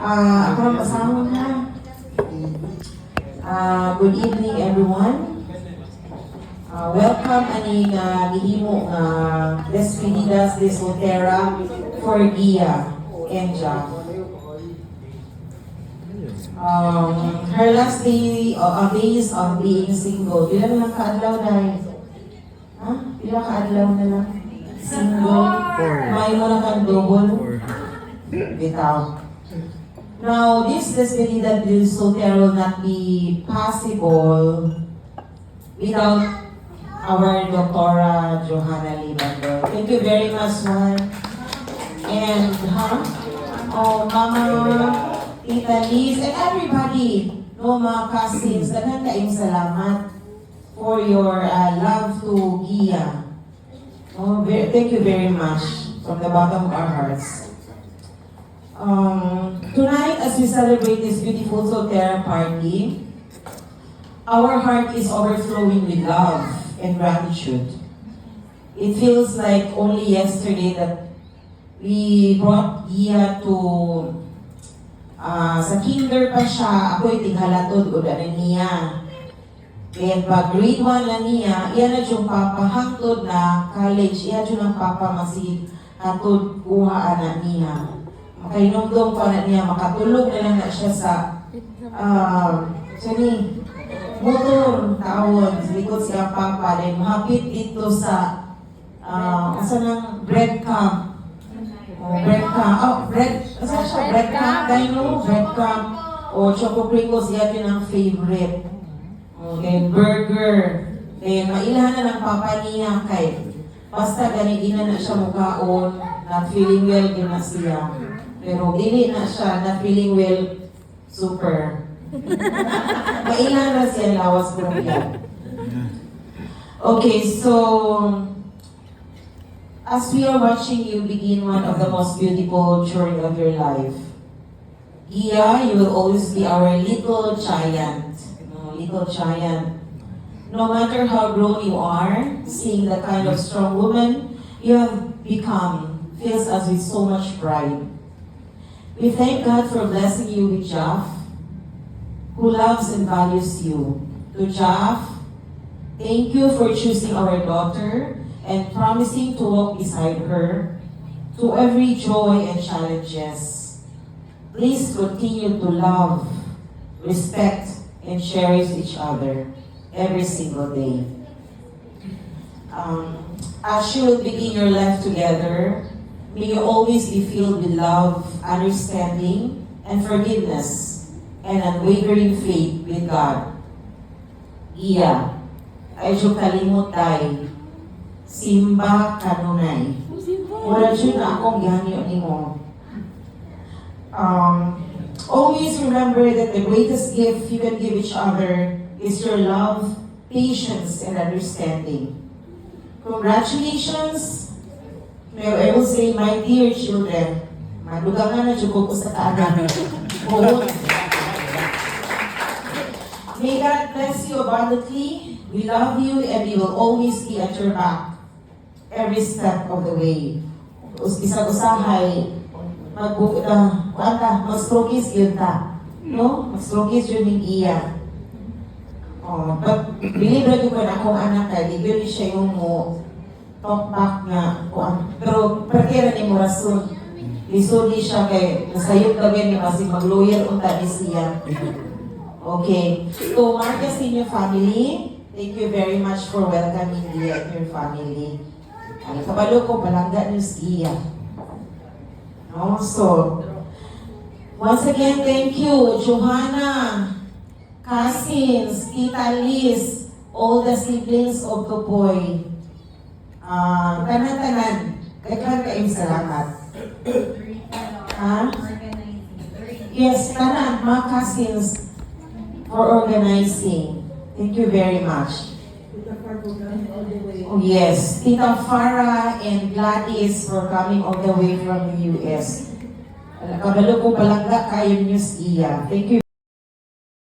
Ako lang pasahon na. Good evening everyone. Welcome aning gihimo nga Despedidas de Soltera for Gia and Jack. Her last day days of being single. Pila na lang kaadlaw na? Pila kaadlaw na lang? Single? May mo na kang double? Bitaw. Now, this despedida de soltera will not be possible without our Dr. Johanna Libando. Thank you very much, man. And, Mama, Tita Liz, and everybody, no, mga cousins, daghan kaayong salamat for your love to Gia. Thank you very much from the bottom of our hearts. Tonight, as we celebrate this beautiful Soltera party, our heart is overflowing with love and gratitude. It feels like only yesterday that we brought Gia to sa kinder pa siya, ako'y tinghalatod o na niya. And pag grade 1 na niya, iyan na yung papa hangtod na college, iyan yung papa masid hatod kuhaan na niya. Makainomdom pa na niya, makatulog na lang na siya sa motor, tawon, likod siya papa, then mahapit dito sa bread camp. Bread camp, o Choco Pringles, yan yun ang favorite. Then burger, then mailahan na ng papa niya kay basta ganigina na siya mukhaon, not feeling well din na siya. Pero dili na siya, not feeling well, super. Mailan na siya lawas ko niya. Okay, so as we are watching you begin one of the most beautiful journey of your life, Gia, you will always be our little giant. Little giant. No matter how grown you are, seeing the kind of strong woman you have become fills us with so much pride. We thank God for blessing you with Jaff, who loves and values you. To Jaff, thank you for choosing our daughter and promising to walk beside her to every joy and challenges. Please continue to love, respect, and cherish each other every single day. As you will begin your life together, may you always be filled with love, understanding, and forgiveness, and unwavering faith with God. Iya, ay kalimot tay, simba kanunay. Wala dyan na akong gihanyo ni mo. Always remember that the greatest gift you can give each other is your love, patience, and understanding. Congratulations! I will say, my dear children, madugangan na jukog ko sa tanan. May God bless you abundantly. We love you and we will always be at your back every step of the way. Isag-usahay, mag-strokis yun ta. No? Mag-strokis yun yung iya. But believe na yun ko na akong anak ay, hindi siya yung talk back nga. Pero pagkira ni mo rason. Lisuli siya kay nasayot kami ni Masig mag-lawyer unta ni siya. Okay. So, Marcus in your family, thank you very much for welcoming me at your family. Ang kabalo ko, palangga niyo siya. No? So, once again, thank you, Johanna, cousins, Tita Liz, all the siblings of Tupoy. Tanan-tanan, kayong salamat. Yes, tanan, mga cousins, for organizing. Thank you very much. Oh yes, Tita Farah and Gladys for coming all the way from the US. Kabalo ko palangga kayo news iya. Thank you.